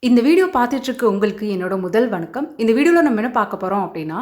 இந்த வீடியோ பார்த்துட்டு இருக்க உங்களுக்கு என்னோட முதல் வணக்கம். இந்த வீடியோவில் நம்ம என்ன பார்க்க போகிறோம் அப்படின்னா,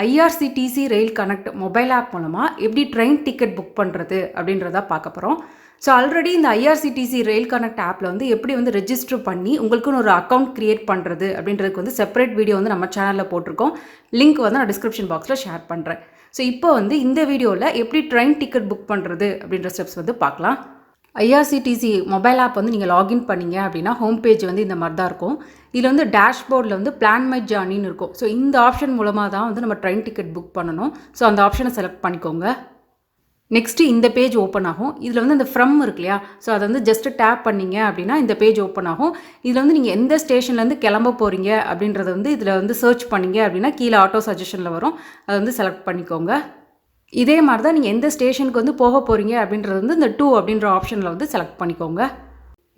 IRCTC Rail Connect mobile app மூலமாக எப்படி ட்ரெயின் டிக்கெட் புக் பண்ணுறது அப்படின்றத பார்க்க போகிறோம். ஸோ ஆல்ரெடி இந்த IRCTC Rail Connect ஆப்பில் வந்து எப்படி வந்து ரெஜிஸ்டர் பண்ணி உங்களுக்குன்னு ஒரு அக்கௌண்ட் க்ரியேட் பண்ணுறது அப்படின்றதுக்கு வந்து செப்பரேட் வீடியோ வந்து நம்ம சேனலில் போட்டிருக்கோம். லிங்க் வந்து நான் டிஸ்கிரிப்ஷன் பாக்ஸில் ஷேர் பண்ணுறேன். ஸோ இப்போ வந்து இந்த வீடியோவில் எப்படி ட்ரெயின் டிக்கெட் புக் பண்ணுறது அப்படின்ற ஸ்டெப்ஸ் வந்து பார்க்கலாம். IRCTC மொபைல் ஆப் வந்து நீங்கள் லாகின் பண்ணிங்க அப்படின்னா ஹோம் பேஜ் வந்து இந்த மாதிரி தான் இருக்கும். இதில் வந்து டேஷ்போர்டில் வந்து பிளான் மை ஜர்னின்னு இருக்கும். ஸோ இந்த ஆப்ஷன் மூலமாக தான் வந்து நம்ம ட்ரெயின் டிக்கெட் புக் பண்ணணும். ஸோ அந்த ஆப்ஷனை செலக்ட் பண்ணிக்கோங்க. நெக்ஸ்ட்டு இந்த பேஜ் ஓப்பன் ஆகும். இதில் வந்து அந்த ஃப்ரம் இருக்கு இல்லையா, ஸோ அதை வந்து ஜஸ்ட்டு டேப் பண்ணிங்க அப்படின்னா இந்த பேஜ் ஓப்பன் ஆகும். இதில் வந்து நீங்கள் எந்த ஸ்டேஷன்லேருந்து கிளம்ப போகிறீங்க அப்படின்றத வந்து இதில் வந்து சர்ச் பண்ணிங்க அப்படின்னா கீழே ஆட்டோ சஜஷனில் வரும். அதை வந்து செலக்ட் பண்ணிக்கோங்க. இதே மாதிரி தான் நீங்கள் எந்த ஸ்டேஷனுக்கு வந்து போக போகிறீங்க அப்படின்றது வந்து இந்த 2 அப்படின்ற ஆப்ஷனில் வந்து செலக்ட் பண்ணிக்கோங்க.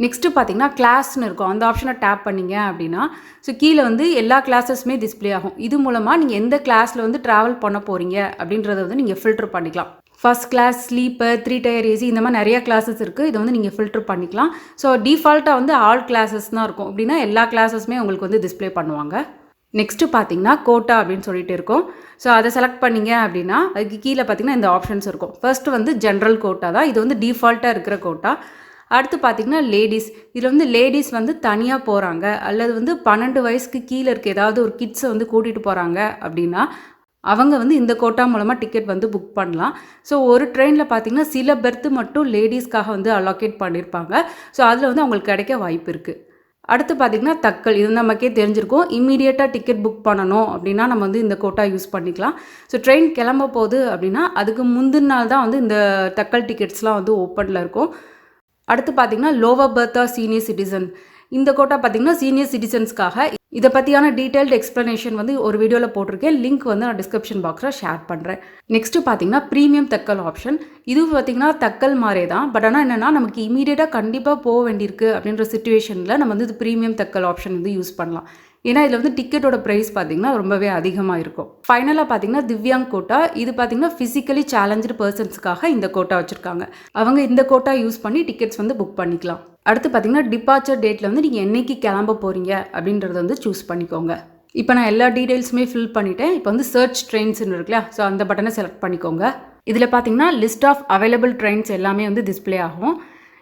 நெக்ஸ்ட்டு பார்த்தீங்கன்னா கிளாஸ்னு இருக்கும். அந்த ஆப்ஷனை டேப் பண்ணிங்க அப்படின்னா ஸோ கீழே வந்து எல்லா கிளாஸஸுமே டிஸ்பிளே ஆகும். இது மூலமாக நீங்கள் எந்த கிளாஸில் வந்து ட்ராவல் பண்ண போகிறீங்க அப்படின்றத வந்து நீங்கள் ஃபில்டர் பண்ணிக்கலாம். First class, sleeper, 3 tier AC, இந்த மாதிரி நிறைய கிளாஸஸ் இருக்குது. இதை வந்து நீங்கள் ஃபில்டர் பண்ணிக்கலாம். ஸோ டிஃபால்ட்டாக வந்து ஆல் கிளாஸஸ் தான் இருக்கும். அப்படின்னா எல்லா கிளாஸஸுமே உங்களுக்கு வந்து டிஸ்பிளே பண்ணுவாங்க. நெக்ஸ்ட்டு பார்த்தீங்கன்னா கோட்டா அப்படின்னு சொல்லிட்டு இருக்கும். ஸோ அதை செலக்ட் பண்ணிங்க அப்படின்னா அதுக்கு கீழே பார்த்தீங்கன்னா இந்த ஆப்ஷன்ஸ் இருக்கும். ஃபர்ஸ்ட்டு வந்து ஜென்ரல் கோட்டா தான், இது வந்து டிஃபால்ட்டாக இருக்கிற கோட்டா. அடுத்து பார்த்தீங்கன்னா லேடிஸ், இதில் வந்து லேடிஸ் வந்து தனியாக போகிறாங்க அல்லது வந்து 12 வயசுக்கு கீழே இருக்க ஏதாவது ஒரு கிட்ஸை வந்து கூட்டிகிட்டு போகிறாங்க அப்படின்னா அவங்க வந்து இந்த கோட்டா மூலமாக டிக்கெட் வந்து புக் பண்ணலாம். ஸோ ஒரு ட்ரெயினில் பார்த்தீங்கன்னா சில பெர்த்து மட்டும் லேடிஸ்க்காக வந்து அலோகேட் பண்ணியிருப்பாங்க. ஸோ அதில் வந்து அவங்களுக்கு கிடைக்க வாய்ப்பு இருக்குது. அடுத்து பார்த்திங்கன்னா தட்கல், இது நமக்கே தெரிஞ்சிருக்கும். இம்மீடியட்டாக டிக்கெட் புக் பண்ணணும் அப்படின்னா நம்ம வந்து இந்த கோட்டா யூஸ் பண்ணிக்கலாம். ஸோ ட்ரெயின் கிளம்ப போகுது அப்படின்னா அதுக்கு முந்தின நாள் தான் வந்து இந்த தட்கல் டிக்கெட்ஸ்லாம் வந்து ஓப்பனில் இருக்கும். அடுத்து பார்த்திங்கன்னா லோவர் பெர்த்தா சீனியர் சிட்டிசன், இந்த கோட்டா பார்த்திங்கன்னா சீனியர் சிட்டிசன்ஸ்க்காக. இதை பற்றியான டீட்டெயில்டு எக்ஸ்ப்ளனேஷன் வந்து ஒரு வீடியோவில் போட்டிருக்கேன். லிங்க் வந்து நான் டிஸ்கிரிப்ஷன் பாக்ஸில் ஷேர் பண்ணுறேன். நெக்ஸ்ட்டு பார்த்தீங்கன்னா ப்ரீமியம் தட்கல் ஆப்ஷன். இது பார்த்திங்கன்னா தட்கல் மாதிரியே தான். பட் ஆனால் என்னென்னா நமக்கு இமீடியட்டாக கண்டிப்பாக போக வேண்டியிருக்கு அப்படின்ற சிச்சுவேஷனில் நம்ம வந்து இது ப்ரீமியம் தட்கல் ஆப்ஷன் வந்து யூஸ் பண்ணலாம். ஏன்னா இதில் வந்து டிக்கெட்டோட ப்ரைஸ் பார்த்திங்கன்னா ரொம்பவே அதிகமாக இருக்கும். ஃபைனலாக பார்த்திங்கன்னா திவ்யாங் கோட்டா, இது பார்த்திங்கன்னா ஃபிசிக்கலி சேலஞ்சு பர்சன்ஸ்க்காக இந்த கோட்டா வச்சுருக்காங்க. அவங்க இந்த கோட்டா யூஸ் பண்ணி டிக்கெட்ஸ் வந்து புக் பண்ணிக்கலாம். அடுத்து பார்த்திங்கன்னா டிபார்ச்சர் டேட்டில் வந்து நீங்கள் என்னைக்கு கிளம்ப போகிறீங்க அப்படின்றத வந்து சூஸ் பண்ணிக்கோங்க. இப்போ நான் எல்லா டீட்டெயில்ஸுமே ஃபில் பண்ணிவிட்டேன். இப்போ வந்து சர்ச் ட்ரெயின்ஸ்னு இருக்குல்ல, ஸோ அந்த பட்டனை செலக்ட் பண்ணிக்கோங்க. இதில் பார்த்திங்கன்னா லிஸ்ட் ஆஃப் அவைலபிள் ட்ரெயின்ஸ் எல்லாமே வந்து டிஸ்பிளே ஆகும்.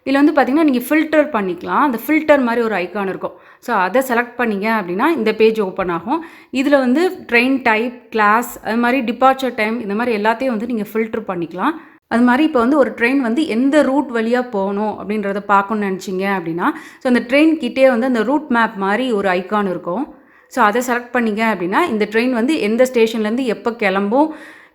இதில் வந்து பார்த்திங்கன்னா நீங்கள் ஃபில்டர் பண்ணிக்கலாம். அந்த ஃபில்டர் மாதிரி ஒரு ஐக்கான் இருக்கும். ஸோ அதை செலக்ட் பண்ணிங்க அப்படின்னா இந்த பேஜ் ஓப்பன் ஆகும். இதில் வந்து ட்ரெயின் டைப், கிளாஸ், அது மாதிரி டிபார்ச்சர் டைம், இந்த மாதிரி எல்லாத்தையும் வந்து நீங்கள் ஃபில்டர் பண்ணிக்கலாம். அது மாதிரி இப்போ வந்து ஒரு ட்ரெயின் வந்து எந்த ரூட் வழியாக போகணும் அப்படின்றத பார்க்கணுன்னு நினச்சிங்க அப்படின்னா ஸோ அந்த ட்ரெயின் கிட்டே வந்து அந்த ரூட் மேப் மாதிரி ஒரு ஐக்கான் இருக்கும். ஸோ அதை செலக்ட் பண்ணிங்க அப்படின்னா இந்த ட்ரெயின் வந்து எந்த ஸ்டேஷன்லேருந்து எப்போ கிளம்பும்,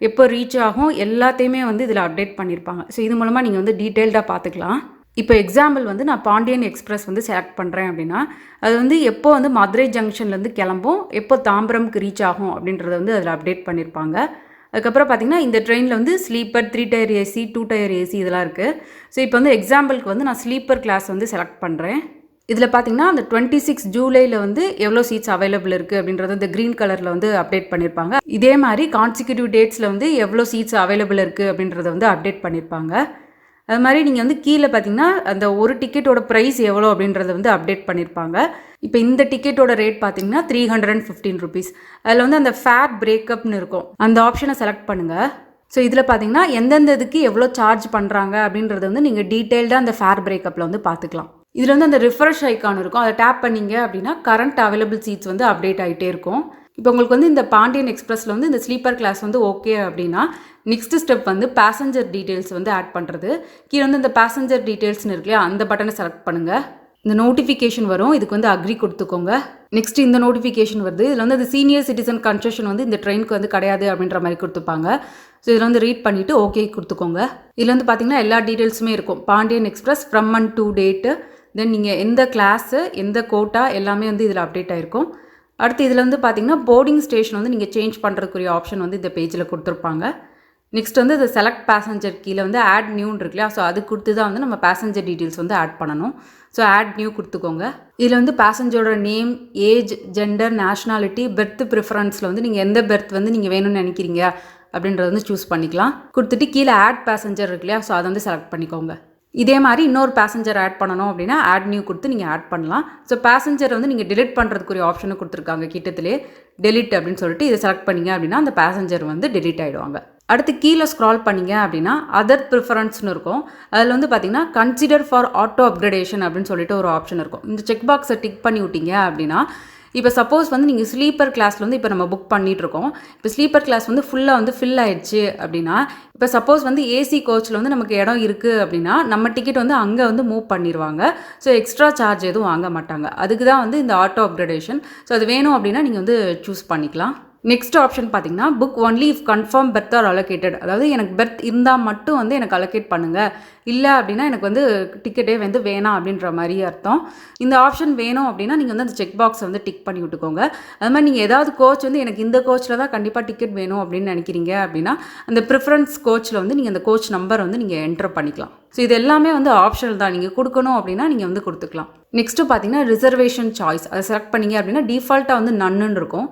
எப்போ ரீச் ஆகும், எல்லாத்தையுமே வந்து இதில் அப்டேட் பண்ணியிருப்பாங்க. ஸோ இது மூலமாக நீங்கள் வந்து டீட்டெயில்டாக பார்த்துக்கலாம். இப்போ எக்ஸாம்பிள் வந்து நான் பாண்டியன் எக்ஸ்பிரஸ் வந்து செலக்ட் பண்ணுறேன் அப்படின்னா அது வந்து எப்போ வந்து மதுரை ஜங்ஷன்லேருந்து கிளம்பும், எப்போ தாம்பரம்க்கு ரீச் ஆகும் அப்படின்றத வந்து அதில் அப்டேட் பண்ணியிருப்பாங்க. அதுக்கப்புறம் பார்த்திங்கன்னா இந்த ட்ரெயினில் வந்து sleeper, 3 tier AC, 2 tyre AC இதெல்லாம் இருக்குது. ஸோ இப்போ வந்து எக்ஸாம்பிளுக்கு வந்து நான் ஸ்லீப்பர் கிளாஸ் வந்து செலக்ட் பண்ணுறேன். இதில் பார்த்திங்கன்னா அந்த 26 ஜூலையில் வந்து எவ்வளோ சீட்ஸ் அவைலபிள் இருக்குது அப்படின்றது இந்த க்ரீன் கலரில் வந்து அப்டேட் பண்ணியிருப்பாங்க. இதே மாதிரி கான்சிக்யூட்டிவ் டேட்ஸில் வந்து எவ்வளோ சீட்ஸ் அவைலபிள் இருக்குது அப்படின்றத வந்து அப்டேட் பண்ணியிருப்பாங்க. அது மாதிரி நீங்கள் வந்து கீழே பார்த்தீங்கன்னா அந்த ஒரு டிக்கெட்டோட ப்ரைஸ் எவ்வளோ அப்படின்றத வந்து அப்டேட் பண்ணியிருப்பாங்க. இப்போ இந்த டிக்கெட்டோட ரேட் பார்த்தீங்கன்னா 315 ருபீஸ். அதில் வந்து அந்த ஃபேர் பிரேக்கப்னு இருக்கும். அந்த ஆப்ஷனை செலக்ட் பண்ணுங்கள். ஸோ இதில் பார்த்தீங்கன்னா எந்தெந்த இதுக்கு எவ்வளோ சார்ஜ் பண்ணுறாங்க அப்படின்றத வந்து நீங்கள் டீட்டெயில்டாக அந்த ஃபேர் பிரேக்கப்பில் வந்து பார்த்துக்கலாம். இதில் வந்து அந்த ரிஃப்ரெஷ் ஐக்கான் இருக்கும். அதை டேப் பண்ணிங்க அப்படின்னா கரண்ட் அவைலபிள் சீட்ஸ் வந்து அப்டேட் ஆகிட்டே இருக்கும். இப்போ உங்களுக்கு வந்து இந்த பாண்டியன் எக்ஸ்பிரஸில் வந்து இந்த ஸ்லீப்பர் கிளாஸ் வந்து ஓகே அப்படின்னா நெக்ஸ்ட் ஸ்டெப் வந்து பேசஞ்சர் டீட்டெயில்ஸ் வந்து ஆட் பண்ணுறது. கீழே வந்து இந்த பேசஞ்சர் டீட்டெயில்ஸ்னு இருக்கு இல்லையா, அந்த பட்டனை செலக்ட் பண்ணுங்கள். இந்த நோட்டிஃபிகேஷன் வரும், இதுக்கு வந்து அக்ரி கொடுத்துக்கோங்க. நெக்ஸ்ட் இந்த நோட்டிஃபிகேஷன் வருது. இதில் வந்து அது சீனியர் சிட்டிசன் கன்செஷன் வந்து இந்த ட்ரெயினுக்கு வந்து கிடையாது அப்படின்ற மாதிரி கொடுத்துப்பாங்க. ஸோ இதில் வந்து ரீட் பண்ணிவிட்டு ஓகே கொடுத்துக்கோங்க. இதில் வந்து பார்த்திங்கன்னா எல்லா டீட்டெயில்ஸுமே இருக்கும். Pandian express from and to date, then நீங்கள் எந்த கிளாஸு, எந்த கோட்டா எல்லாமே வந்து இதில் அப்டேட் ஆகிருக்கும். அடுத்து இதில் வந்து பார்த்திங்கன்னா போர்டிங் ஸ்டேஷன் வந்து நீங்கள் சேஞ்ச் பண்ணுறதுக்குரிய ஆப்ஷன் வந்து இந்த பேஜில் கொடுத்துருப்பாங்க. நெக்ஸ்ட் வந்து இந்த செலக்ட் பேசஞ்சர் கீழே வந்து ஆட் நியூன்னு இருக்கு இல்லையா, ஸோ அது கொடுத்து தான் வந்து நம்ம பேசஞ்சர் டீட்டெயில்ஸ் வந்து ஆட் பண்ணணும். ஸோ ஆட் நியூ கொடுத்துக்கோங்க. இதில் வந்து பேசஞ்சரோட name, age, gender, nationality, berth ப்ரிஃபரன்ஸில் வந்து நீங்கள் எந்த பெர்த் வந்து நீங்கள் வேணும்னு நினைக்கிறீங்க அப்படின்றத வந்து சூஸ் பண்ணிக்கலாம். கொடுத்துட்டு கீழே ஆட் பேசஞ்சர் இருக்கு இல்லையா, ஸோ அதை வந்து செலக்ட் பண்ணிக்கோங்க. இதே மாதிரி இன்னொரு பேசஞ்சர் ஆட் பண்ணணும் அப்படின்னா ஆட் நியூ கொடுத்து நீங்கள் ஆட் பண்ணலாம். ஸோ பேசஞ்சர் வந்து நீங்கள் டெலிட் பண்ணுறதுக்குரிய ஆப்ஷனும் கொடுத்துருக்காங்க கிட்டத்திலே. டெலிட் அப்படின்னு சொல்லிட்டு இதை செலக்ட் பண்ணிங்க அப்படின்னா அந்த பேசஞ்சர் வந்து டெலிட் ஆகிடுவாங்க. அடுத்து கீழே ஸ்க்ரால் பண்ணிங்க அப்படின்னா அதர் ப்ரிஃபரன்ஸ்னு இருக்கும். அதில் வந்து பார்த்திங்கன்னா கன்சிடர் ஃபார் ஆட்டோ அப்கிரேடேஷன் அப்படின்னு சொல்லிட்டு ஒரு ஆப்ஷன் இருக்கும். இந்த செக் பாக்ஸை டிக் பண்ணி விட்டீங்க அப்படின்னா இப்போ சப்போஸ் வந்து நீங்கள் ஸ்லீப்பர் கிளாஸில் வந்து இப்போ நம்ம புக் பண்ணிகிட்ருக்கோம். இப்போ ஸ்லீப்பர் கிளாஸ் வந்து ஃபுல்லாக வந்து ஃபில் ஆயிடுச்சு அப்படின்னா, இப்போ சப்போஸ் வந்து ஏசி கோச்சில் வந்து நமக்கு இடம் இருக்குது அப்படின்னா நம்ம டிக்கெட் வந்து அங்கே வந்து மூவ் பண்ணிடுவாங்க. ஸோ எக்ஸ்ட்ரா சார்ஜ் எதுவும் வாங்க மாட்டாங்க. அதுக்கு தான் வந்து இந்த ஆட்டோ அப்கிரேடேஷன். ஸோ அது வேணும் அப்படின்னா நீங்கள் வந்து சூஸ் பண்ணிக்கலாம். நெக்ஸ்ட் ஆப்ஷன் பார்த்தீங்கன்னா book only if confirm berth are allocated. அதாவது எனக்கு பெர்த் இருந்தால் மட்டும் வந்து எனக்கு அலோகேட் பண்ணுங்கள், இல்லை அப்படின்னா எனக்கு வந்து டிக்கெட்டே வந்து வேணாம் அப்படின்ற மாதிரி அர்த்தம். இந்த ஆப்ஷன் வேணும் அப்படின்னா நீங்கள் வந்து அந்த செக் பாக்ஸை வந்து டிக் பண்ணி விட்டுக்கோங்க. அது மாதிரி நீங்கள் ஏதாவது கோச் வந்து எனக்கு இந்த கோச்சில் தான் கண்டிப்பாக டிக்கெட் வேணும் அப்படின்னு நினைக்கிறீங்க அப்படின்னா அந்த ப்ரிஃபரன்ஸ் கோச்சில் வந்து நீங்கள் அந்த கோச் நம்பர் வந்து நீங்கள் என்டர் பண்ணிக்கலாம். ஸோ இது எல்லாமே வந்து ஆப்ஷனல் தான். நீங்கள் கொடுக்கணும் அப்படின்னா நீங்கள் வந்து கொடுத்துக்கலாம். நெக்ஸ்ட்டு பார்த்தீங்கன்னா ரிசர்வேஷன் சாய்ஸ். அதை செலக்ட் பண்ணிங்க அப்படின்னா டிஃபால்ட்டாக வந்து நன்னுன்னு இருக்கும்.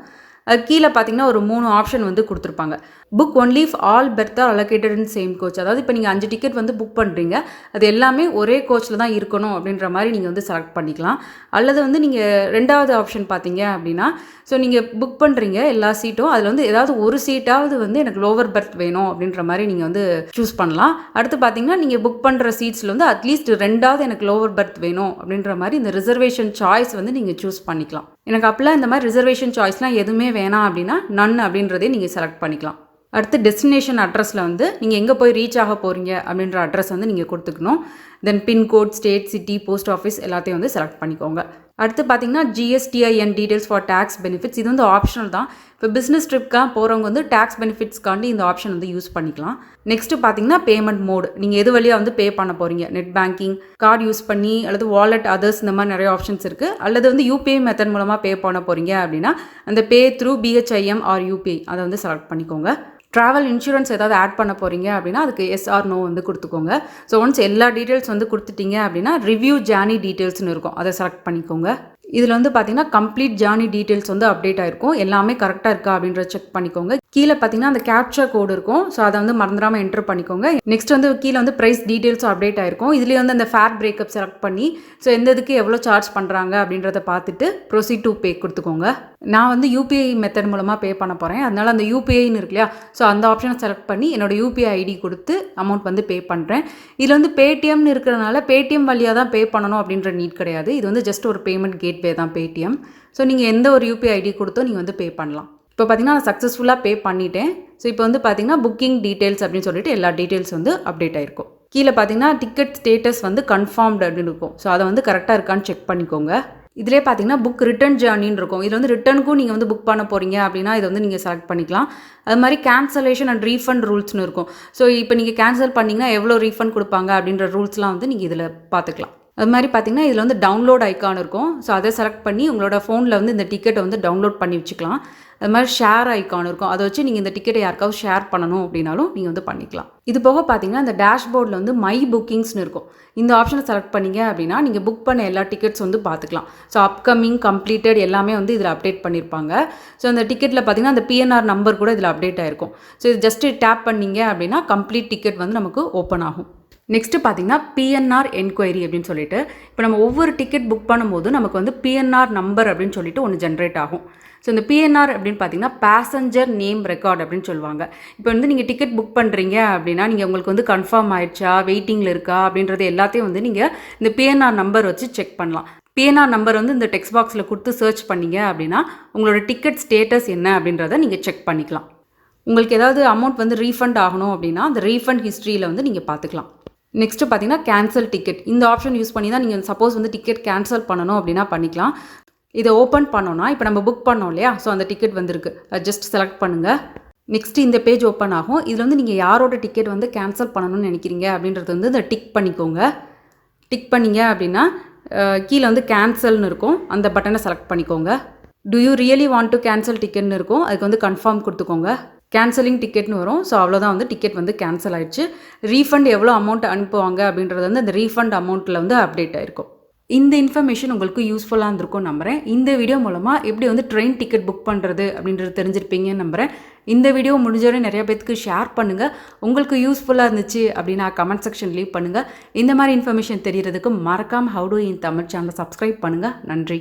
அது கீழே பார்த்தீங்கன்னா ஒரு 3 ஆப்ஷன் வந்து கொடுத்துருப்பாங்க. Book only if all berth are allocated in same coach. அதாவது இப்போ நீங்கள் 5 டிக்கெட் வந்து புக் பண்ணுறீங்க, அது எல்லாமே ஒரே கோச்சில் தான் இருக்கணும் அப்படின்ற மாதிரி நீங்கள் வந்து செலக்ட் பண்ணிக்கலாம். அல்லது வந்து நீங்கள் ரெண்டாவது ஆப்ஷன் பார்த்தீங்க அப்படின்னா, ஸோ நீங்கள் புக் பண்ணுறீங்க எல்லா சீட்டும், அதில் வந்து ஏதாவது ஒரு சீட்டாவது வந்து எனக்கு லோவர் பெர்த் வேணும் அப்படின்ற மாதிரி நீங்கள் வந்து சூஸ் பண்ணலாம். அடுத்து பார்த்தீங்கன்னா நீங்கள் புக் பண்ணுற சீட்ஸில் வந்து அட்லீஸ்ட் 2வது எனக்கு லோவர் பெர்த் வேணும் அப்படின்ற மாதிரி இந்த ரிசர்வேஷன் சாய்ஸ் வந்து நீங்கள் சூஸ் பண்ணிக்கலாம். எனக்கு அப்போலாம் இந்த மாதிரி ரிசர்வேஷன் சாய்ஸ்லாம் எதுவுமே வேணாம் அப்படின்னா நன் அப்படின்றதே நீங்கள் செலக்ட் பண்ணிக்கலாம். அடுத்து டெஸ்டினேஷன் அட்ரஸில் வந்து நீங்கள் எங்கே போய் ரீச் ஆக போகிறீங்க அப்படின்ற அட்ரஸ் வந்து நீங்கள் கொடுத்துக்கணும். Then pincode, state, city, post office எல்லாத்தையும் வந்து செலக்ட் பண்ணிக்கோங்க. அடுத்து பார்த்தீங்கன்னா GSTIN details for tax benefits. இது வந்து ஆப்ஷனல் தான். இப்போ பிஸ்னஸ் ட்ரிப்க்காக போகிறவங்க வந்து டேக்ஸ் பெனிஃபிட்ஸ்க்காண்டி இந்த ஆப்ஷன் வந்து யூஸ் பண்ணிக்கலாம். நெக்ஸ்ட்டு பார்த்தீங்கன்னா பேமெண்ட் மோட். நீங்கள் எது வழியாக வந்து பே பண்ண போகிறீங்க, நெட் பேங்கிங், கார்டு யூஸ் பண்ணி, அல்லது வாலெட், அதர்ஸ், இந்த மாதிரி நிறைய ஆப்ஷன்ஸ் இருக்குது. அல்லது வந்து யூபிஐ மெத்தட் மூலமாக பே பண்ண போகிறீங்க அப்படின்னா அந்த pay through BHIM or UPI அதை வந்து செலக்ட் பண்ணிக்கோங்க. ட்ராவல் இன்சூரன்ஸ் ஏதாவது ஆட் பண்ண போகிறீங்க அப்படின்னா அதுக்கு எஸ் ஆர் நோ வந்து கொடுத்துக்கோங்க. ஸோ ஒன்ஸ் எல்லா டீட்டெயில்ஸ் வந்து கொடுத்துட்டீங்க அப்படின்னா ரிவ்யூ ஜேர்னி டீட்டெயில்ஸ்னு இருக்கும், அதை செலக்ட் பண்ணிக்கோங்க. இதில் வந்து பார்த்தீங்கன்னா கம்ப்ளீட் ஜேர்னி டீட்டெயில்ஸ் வந்து அப்டேட் ஆகிருக்கும். எல்லாமே கரெக்டாக இருக்கா அப்படின்றத செக் பண்ணிக்கோங்க. கீழே பார்த்தீங்கன்னா அந்த கேப்சர் கோடு இருக்கும். ஸோ அதை வந்து மறந்துடாமல் என்டர் பண்ணிக்கோங்க. நெக்ஸ்ட் வந்து கீழே வந்து ப்ரைஸ் டீட்டெயில்ஸும் அப்டேட் ஆகிருக்கும். இதுலேயே வந்து அந்த ஃபேர் பிரேக்கப் செலக்ட் பண்ணி ஸோ எந்த இதுக்கு எவ்வளோ சார்ஜ் பண்ணுறாங்க அப்படின்றத பார்த்துட்டு ப்ரொசீட் டு பே கொடுத்துக்கோங்க. நான் வந்து யூபிஐ மெத்தட் மூலமாக பே பண்ண போகிறேன். அதனால் அந்த யூபிஐன்னு இருக்கு இல்லையா, ஸோ அந்த ஆப்ஷனை செலக்ட் பண்ணி என்னோட யூபிஐ ஐடி கொடுத்து அமௌண்ட் வந்து பே பண்ணுறேன். இதில் வந்து பேடிஎம்னு இருக்கிறனால பேடிஎம் வழியாக தான் பே பண்ணணும் அப்படின்ற நீட் கிடையாது. இது வந்து ஜஸ்ட் ஒரு பேமெண்ட் கேட்வே தான் பேடிஎம். ஸோ நீங்கள் எந்த ஒரு யூபிஐ ஐடி கொடுத்தோ நீங்கள் வந்து பே பண்ணலாம். இப்போ பார்த்தீங்கன்னா நான் சக்ஸஸ்ஃபுல்லாக பே பண்ணிட்டேன். ஸோ இப்போ வந்து பார்த்தீங்கன்னா புக்கிங் டீட்டெயில்ஸ் அப்படின்னு சொல்லிட்டு எல்லா டீட்டெயில்ஸ் வந்து அப்டேட் ஆகிருக்கும். கீழே பார்த்தீங்கன்னா டிக்கெட் ஸ்டேட்டஸ் வந்து கன்ஃபார்ம்டு அப்படின்னு இருக்கும். ஸோ அதை வந்து கரெக்டாக இருக்கான்னு செக் பண்ணிக்கோங்க. இதிலே பார்த்தீங்கன்னா புக் ரிட்டர்ன் ஜேர்னின்னு இருக்கும். இதில் வந்து ரிட்டர்னுக்கும் நீங்கள் வந்து புக் பண்ண போகிறீங்க அப்படின்னா இதை வந்து நீங்கள் செலக்ட் பண்ணிக்கலாம். அது மாதிரி கேன்சலேஷன் அண்ட் ரீஃபண்ட் ரூல்ஸ்னு இருக்கும். ஸோ இப்போ நீங்கள் கேன்சல் பண்ணிங்கன்னா எவ்வளோ ரீஃபண்ட் கொடுப்பாங்க அப்படின்ற ரூல்ஸ்லாம் வந்து நீங்கள் இதில் பார்த்துக்கலாம். அது மாதிரி பார்த்தீங்கன்னா இதில் வந்து டவுன்லோட் ஐக்கான் இருக்கும். ஸோ அதை செலக்ட் பண்ணி உங்களோட ஃபோனில் வந்து இந்த டிக்கெட்டை வந்து டவுன்லோட் பண்ணி வச்சுக்கலாம். அது மாதிரி ஷேர் ஐக்கான் இருக்கும். அதை வச்சு நீங்கள் இந்த டிக்கெட்டை யாருக்காவது ஷேர் பண்ணணும் அப்படின்னாலும் நீங்கள் வந்து பண்ணிக்கலாம். இது போக பார்த்தீங்கன்னா இந்த டேஷ்போர்டில் வந்து மை புக்கிங்ஸ்னு இருக்கும். இந்த ஆப்ஷனை செலக்ட் பண்ணிங்க அப்படின்னா நீங்கள் புக் பண்ண எல்லா டிக்கெட்ஸ் வந்து பார்த்துக்கலாம். ஸோ அப்கமிங், கம்ப்ளீட்டட் எல்லாமே வந்து இதில் அப்டேட் பண்ணியிருப்பாங்க. ஸோ அந்த டிக்கெட்டில் பார்த்தீங்கன்னா அந்த பிஎன்ஆர் நம்பர் கூட இதில் அப்டேட் ஆகிருக்கும். ஸோ இது ஜஸ்ட்டு டேப் பண்ணிங்க அப்படின்னா கம்ப்ளீட் டிக்கெட் வந்து நமக்கு ஓப்பன் ஆகும். நெக்ஸ்ட்டு பார்த்தீங்கன்னா பிஎன்ஆர் என்கொயரி அப்படின்னு சொல்லிட்டு இப்போ நம்ம ஒவ்வொரு டிக்கெட் புக் பண்ணும்போது நமக்கு வந்து பிஎன்ஆர் நம்பர் அப்படின்னு சொல்லிட்டு ஒன்று ஜென்ரேட் ஆகும். ஸோ இந்த பிஎன்ஆர் அப்படின்னு பார்த்தீங்கன்னா பேசஞ்சர் நேம் ரெக்கார்ட் அப்படின்னு சொல்லுவாங்க. இப்போ வந்து நீங்கள் டிக்கெட் புக் பண்ணுறீங்க அப்படின்னா நீங்கள் உங்களுக்கு வந்து கன்ஃபார்ம் ஆயிடுச்சா, வெயிட்டிங்கில் இருக்கா அப்படின்றது எல்லாத்தையும் வந்து நீங்கள் இந்த பிஎன்ஆர் நம்பர் வச்சு செக் பண்ணலாம். பிஎன்ஆர் நம்பர் வந்து இந்த டெக்ஸ்ட் பாக்ஸில் கொடுத்து சர்ச் பண்ணிங்க அப்படின்னா உங்களோட டிக்கெட் ஸ்டேட்டஸ் என்ன அப்படின்றத நீங்கள் செக் பண்ணிக்கலாம். உங்களுக்கு ஏதாவது அமௌண்ட் வந்து ரீஃபண்ட் ஆகணும் அப்படின்னா அந்த ரீஃபண்ட் ஹிஸ்ட்ரியில் வந்து நீங்கள் பார்த்துக்கலாம். நெக்ஸ்ட்டு பார்த்தீங்கன்னா கேன்சல் டிக்கெட். இந்த ஆப்ஷன் யூஸ் பண்ணி தான் நீங்கள் சப்போஸ் வந்து டிக்கெட் கேன்சல் பண்ணணும் அப்படின்னா பண்ணிக்கலாம். இதை ஓப்பன் பண்ணோன்னா இப்போ நம்ம புக் பண்ணோம் இல்லையா, ஸோ அந்த டிக்கெட் வந்திருக்கு, ஜஸ்ட் செலக்ட் பண்ணுங்கள். நெக்ஸ்ட்டு இந்த பேஜ் ஓப்பன் ஆகும். இதில் வந்து நீங்கள் யாரோட டிக்கெட் வந்து கேன்சல் பண்ணணும்னு நினைக்கிறீங்க அப்படின்றது வந்து இந்த டிக் பண்ணிக்கோங்க. டிக் பண்ணிங்க அப்படின்னா கீழே வந்து கேன்சல்னு இருக்கும், அந்த பட்டனை செலக்ட் பண்ணிக்கோங்க. Do you really want to cancel டிக்கெட்னு இருக்கும், அதுக்கு வந்து கன்ஃபார்ம் கொடுத்துக்கோங்க. கேன்சலிங் டிக்கெட்னு வரும். ஸோ அவ்வளோதான், வந்து டிக்கெட் வந்து கேன்சல் ஆகிடுச்சு. ரீஃபண்ட் எவ்வளோ அமௌண்ட் அனுப்புவாங்க அப்படின்றது வந்து அந்த ரீஃபண்ட் அமௌண்ட்டில் வந்து அப்டேட் ஆகிருக்கும். இந்த இன்ஃபர்மேஷன் உங்களுக்கு யூஸ்ஃபுல்லாக இருந்திருக்கும் நம்புகிறேன். இந்த வீடியோ மூலமாக எப்படி வந்து ட்ரெயின் டிக்கெட் புக் பண்ணுறது அப்படின்றது தெரிஞ்சிருப்பீங்கன்னு நம்புகிறேன். இந்த வீடியோ முடிஞ்சவரை நிறைய பேருக்கு ஷேர் பண்ணுங்கள். உங்களுக்கு யூஸ்ஃபுல்லாக இருந்துச்சு அப்படின்னா கமெண்ட் செக்ஷன் லீவ் பண்ணுங்கள். இந்த மாதிரி இன்ஃபர்மேஷன் தெரியறதுக்கு மறக்காமல் ஹவு டு இன் தமிழ் சேனலை சப்ஸ்கிரைப் பண்ணுங்கள். நன்றி.